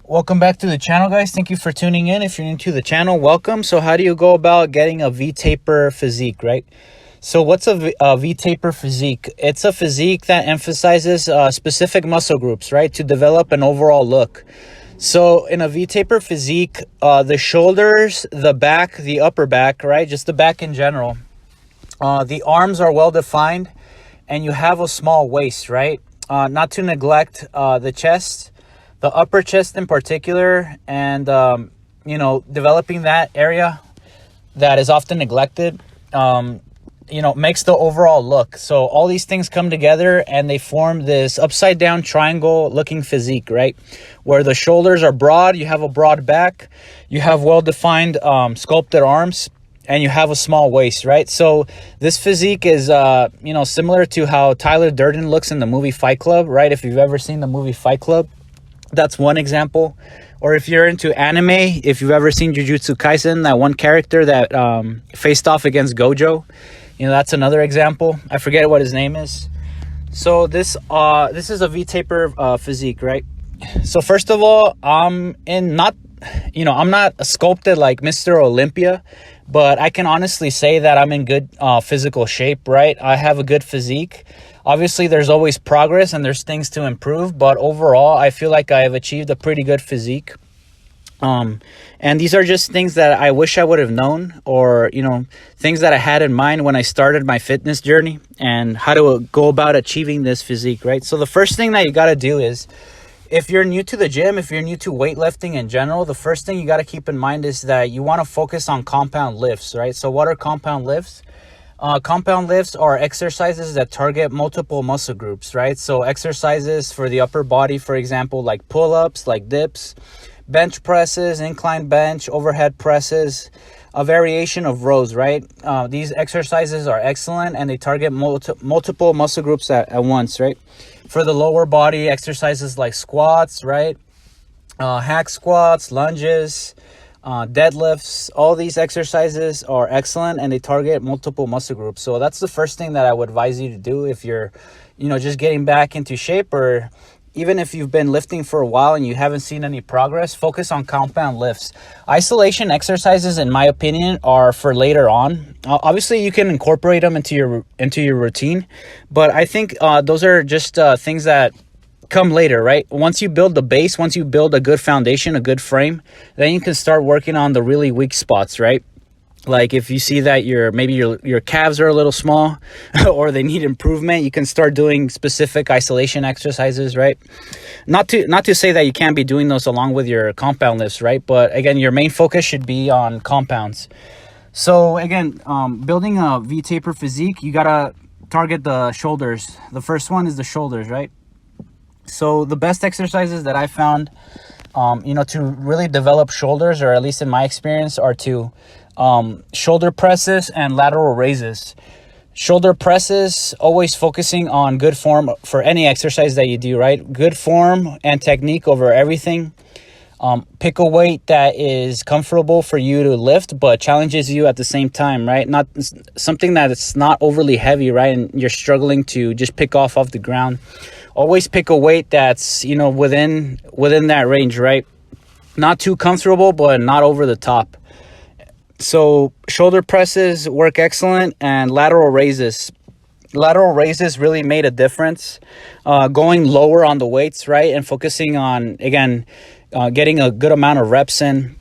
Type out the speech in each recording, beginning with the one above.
Welcome back to the channel, guys. Thank you for tuning in. If you're new to the channel, welcome. So how do you go about getting a V-taper physique, right? So what's a V-taper physique? It's a physique that emphasizes specific muscle groups, right, to develop an overall look. So in a V-taper physique, the shoulders, the back, the upper back, right, just the back in general, the arms are well defined, and you have a small waist, right? Not to neglect the chest, the upper chest in particular, and developing that area that is often neglected, makes the overall look. So all these things come together and they form this upside down triangle looking physique, right? Where the shoulders are broad, you have a broad back, you have well defined sculpted arms, and you have a small waist, right? So this physique is similar to how Tyler Durden looks in the movie Fight Club, right? If you've ever seen the movie Fight Club, that's one example. Or if you're into anime, if you've ever seen Jujutsu Kaisen, that one character that faced off against Gojo, that's another example. I forget what his name is. So this is a V-taper physique, right? So first of all, I'm not sculpted like Mr. Olympia, but I can honestly say that I'm in good physical shape, right? I have a good physique. Obviously, there's always progress and there's things to improve, but overall, I feel like I have achieved a pretty good physique. And these are just things that I wish I would have known, or, things that I had in mind when I started my fitness journey and how to go about achieving this physique, right? So the first thing that you got to do is, if you're new to the gym, if you're new to weightlifting in general, the first thing you got to keep in mind is that you want to focus on compound lifts, right? So what are compound lifts? Compound lifts are exercises that target multiple muscle groups, right? So exercises for the upper body, for example, like pull-ups, like dips, bench presses, incline bench, overhead presses, a variation of rows, right? These exercises are excellent and they target multiple muscle groups at once, right? For the lower body, exercises like squats, right? Hack squats, lunges, deadlifts, all these exercises are excellent and they target multiple muscle groups. So that's the first thing that I would advise you to do if you're, just getting back into shape, or even if you've been lifting for a while and you haven't seen any progress. Focus on compound lifts. Isolation exercises, in my opinion, are for later on. Obviously, you can incorporate them into your routine, but I think those are just things that come later, right? Once you build the base, once you build a good foundation, a good frame, then you can start working on the really weak spots, right? Like if you see that your calves are a little small or they need improvement, you can start doing specific isolation exercises, right? Not to say that you can't be doing those along with your compound lifts, right? But again, your main focus should be on compounds. So again, building a V-taper physique, you gotta target the shoulders. The first one is the shoulders, right? So the best exercises that I found, to really develop shoulders, or at least in my experience, are two. Shoulder presses and lateral raises. Shoulder presses, always focusing on good form for any exercise that you do, right? Good form and technique over everything. Pick a weight that is comfortable for you to lift, but challenges you at the same time, right? Not something that it's not overly heavy, right? And you're struggling to just pick off the ground. Always pick a weight that's, within that range, right? Not too comfortable, but not over the top. So shoulder presses work excellent, and lateral raises. Lateral raises really made a difference. Going lower on the weights, right? And focusing on, again, getting a good amount of reps in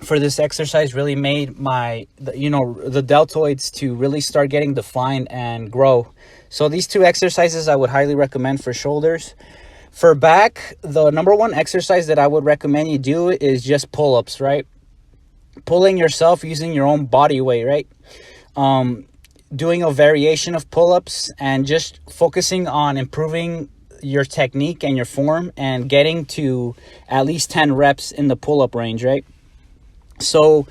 for this exercise really made the deltoids to really start getting defined and grow. So these two exercises I would highly recommend for shoulders. For back, the number one exercise that I would recommend you do is just pull-ups, right? Pulling yourself using your own body weight, right? Doing a variation of pull-ups and just focusing on improving your technique and your form and getting to at least 10 reps in the pull-up range, right? So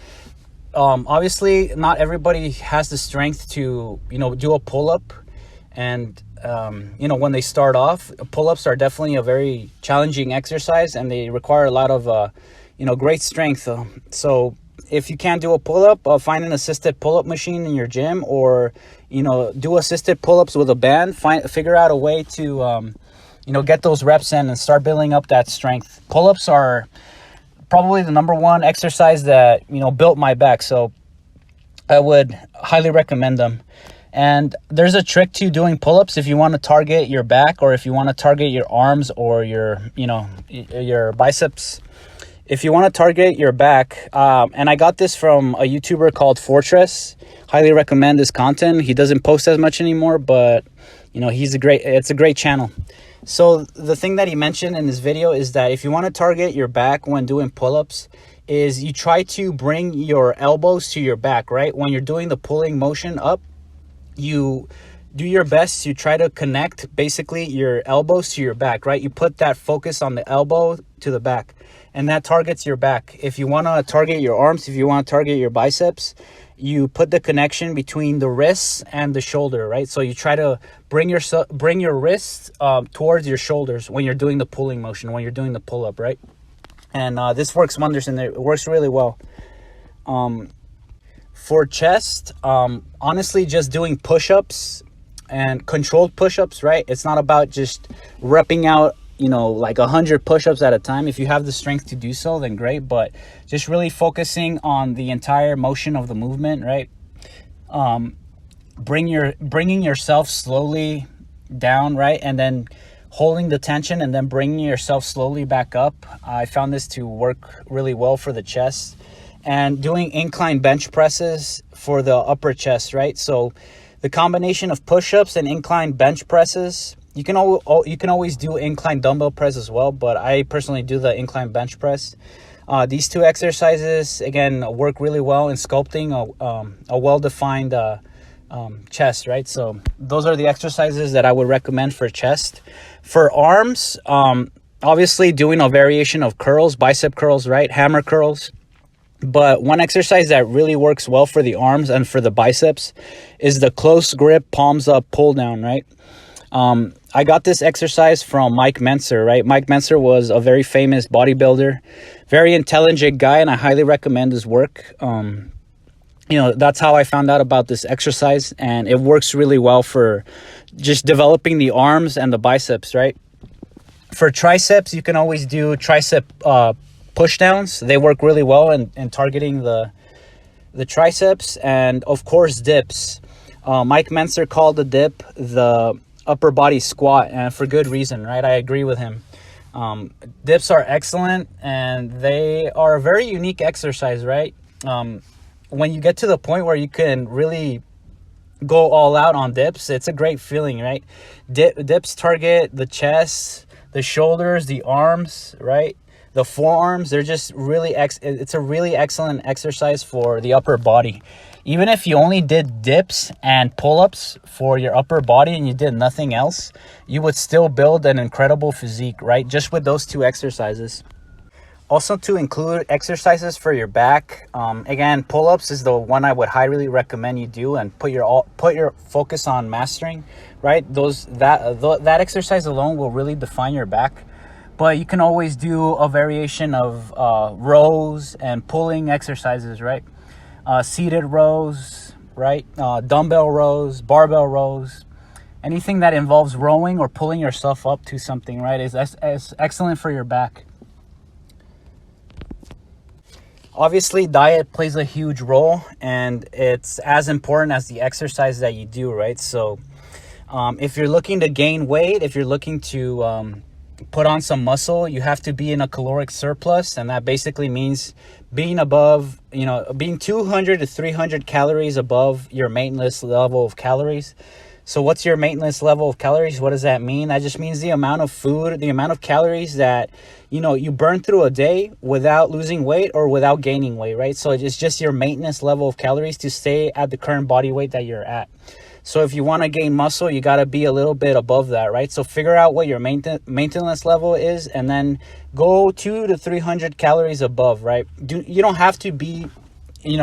obviously not everybody has the strength to do a pull-up, and when they start off, pull-ups are definitely a very challenging exercise and they require a lot of great strength. So if you can't do a pull-up, find an assisted pull-up machine in your gym, or do assisted pull-ups with a band. Figure out a way to get those reps in and start building up that strength. Pull-ups are probably the number one exercise that, built my back. So I would highly recommend them. And there's a trick to doing pull-ups if you want to target your back, or if you want to target your arms, or your biceps. If you want to target your back, and I got this from a YouTuber called Fortress. Highly recommend his content. He doesn't post as much anymore, but it's a great channel. So the thing that he mentioned in this video is that if you want to target your back when doing pull-ups, is you try to bring your elbows to your back, right? When you're doing the pulling motion up, you do your best to try to connect basically your elbows to your back, right? You put that focus on the elbow to the back, and that targets your back. If you want to target your arms, if you want to target your biceps, you put the connection between the wrists and the shoulder, right? So you try to bring your wrists towards your shoulders when you're doing the pulling motion, when you're doing the pull-up, right? And this works wonders, and it works really well. For chest, honestly, just doing push-ups and controlled push-ups, right? It's not about just repping out, like 100 push-ups at a time. If you have the strength to do so, then great. But just really focusing on the entire motion of the movement, right? Bringing yourself slowly down, right? And then holding the tension and then bringing yourself slowly back up. I found this to work really well for the chest. And doing incline bench presses for the upper chest, right? So the combination of push-ups and incline bench presses, you can always do incline dumbbell press as well, but I personally do the incline bench press. These two exercises, again, work really well in sculpting a well-defined chest, right? So those are the exercises that I would recommend for chest. For arms, obviously doing a variation of curls, bicep curls, right? Hammer curls. But one exercise that really works well for the arms and for the biceps is the close grip palms up pull down, right? I got this exercise from Mike Mentzer, right? Mike Mentzer was a very famous bodybuilder, very intelligent guy, and I highly recommend his work. That's how I found out about this exercise, and it works really well for just developing the arms and the biceps, right? For triceps, you can always do tricep push downs. They work really well in targeting the triceps. And of course, dips. Mike Mentzer called the dip the upper body squat, and for good reason, right? I agree with him. Dips are excellent, and they are a very unique exercise, right? When you get to the point where you can really go all out on dips, it's a great feeling, right? Dips target the chest, the shoulders, the arms, right? The forearms. They're just really it's a really excellent exercise for the upper body. Even if you only did dips and pull-ups for your upper body and you did nothing else, you would still build an incredible physique, right? Just with those two exercises. Also, to include exercises for your back. Again, pull-ups is the one I would highly recommend you do, and put your focus on mastering, right? That exercise alone will really define your back. But you can always do a variation of rows and pulling exercises, right? Seated rows, right? Dumbbell rows, barbell rows. Anything that involves rowing or pulling yourself up to something, right, is excellent for your back. Obviously, diet plays a huge role, and it's as important as the exercise that you do, right? So if you're looking to gain weight, if you're looking to put on some muscle, you have to be in a caloric surplus, and that basically means being 200 to 300 calories above your maintenance level of calories. So what's your maintenance level of calories? What does that mean? That just means the amount of food, the amount of calories that you burn through a day without losing weight or without gaining weight, right? So it's just your maintenance level of calories to stay at the current body weight that you're at. So if you want to gain muscle, you got to be a little bit above that, right? So figure out what your maintenance level is, and then go 200 to 300 calories above, right? You don't have to be,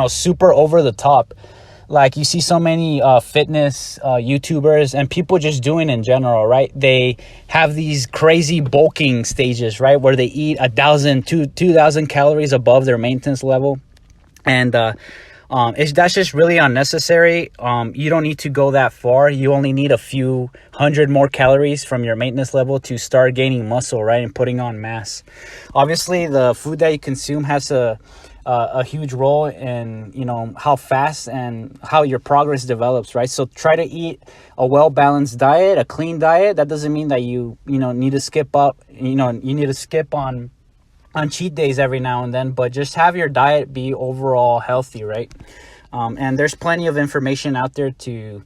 super over the top. Like you see so many fitness YouTubers and people just doing in general, right? They have these crazy bulking stages, right? Where they eat 2,000 calories above their maintenance level. And That's just really unnecessary. You don't need to go that far. You only need a few hundred more calories from your maintenance level to start gaining muscle, right, and putting on mass. Obviously, the food that you consume has a huge role in, you know, how fast and how your progress develops, right? So try to eat a well-balanced diet, a clean diet. That doesn't mean that you need to skip up, you need to skip on cheat days every now and then, but just have your diet be overall healthy, right? And there's plenty of information out there to,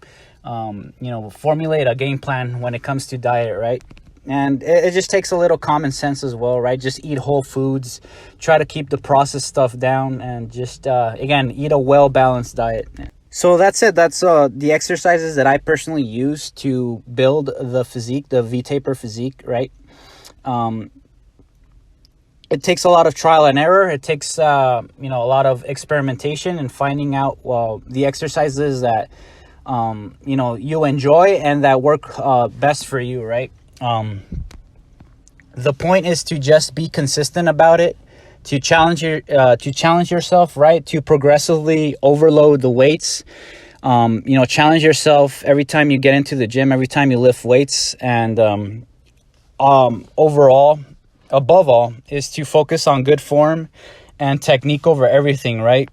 formulate a game plan when it comes to diet, right? And it just takes a little common sense as well, right? Just eat whole foods, try to keep the processed stuff down, and just, again, eat a well-balanced diet. So that's it. That's the exercises that I personally use to build the physique, the V-taper physique, right? It takes a lot of trial and error. It takes, a lot of experimentation and finding out, the exercises that, you enjoy and that work best for you, right? The point is to just be consistent about it, to challenge yourself, right? To progressively overload the weights. Challenge yourself every time you get into the gym, every time you lift weights, and overall, above all, is to focus on good form and technique over everything, right?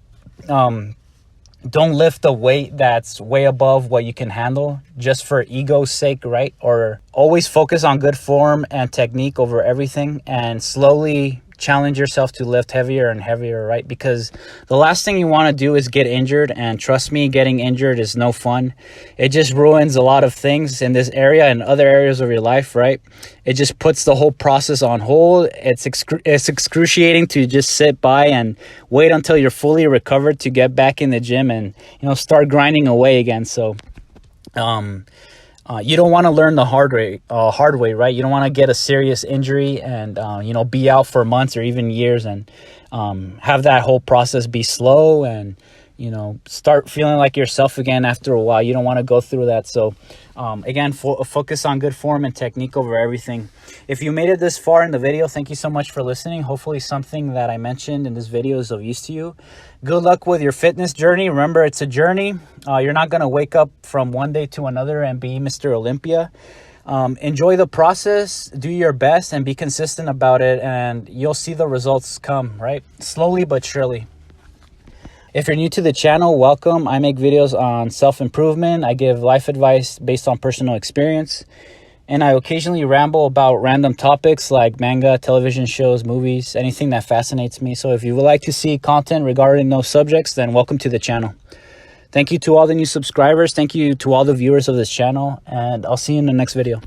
Don't lift a weight that's way above what you can handle just for ego's sake, right? Or always focus on good form and technique over everything, and slowly challenge yourself to lift heavier and heavier, right? Because the last thing you want to do is get injured, and trust me, getting injured is no fun. It just ruins a lot of things in this area and other areas of your life, right? It just puts the whole process on hold. It's excruciating to just sit by and wait until you're fully recovered to get back in the gym and, start grinding away again. So, you don't want to learn the hard way, right? You don't want to get a serious injury and, be out for months or even years, and have that whole process be slow and, start feeling like yourself again after a while. You don't want to go through that. So, again, focus on good form and technique over everything. If you made it this far in the video, thank you so much for listening. Hopefully something that I mentioned in this video is of use to you. Good luck with your fitness journey. Remember, it's a journey. You're not going to wake up from one day to another and be Mr. Olympia. Enjoy the process, do your best, and be consistent about it, and you'll see the results come, right? Slowly but surely. If you're new to the channel, welcome. I make videos on self-improvement. I give life advice based on personal experience. And I occasionally ramble about random topics like manga, television shows, movies, anything that fascinates me. So if you would like to see content regarding those subjects, then welcome to the channel. Thank you to all the new subscribers. Thank you to all the viewers of this channel. And I'll see you in the next video.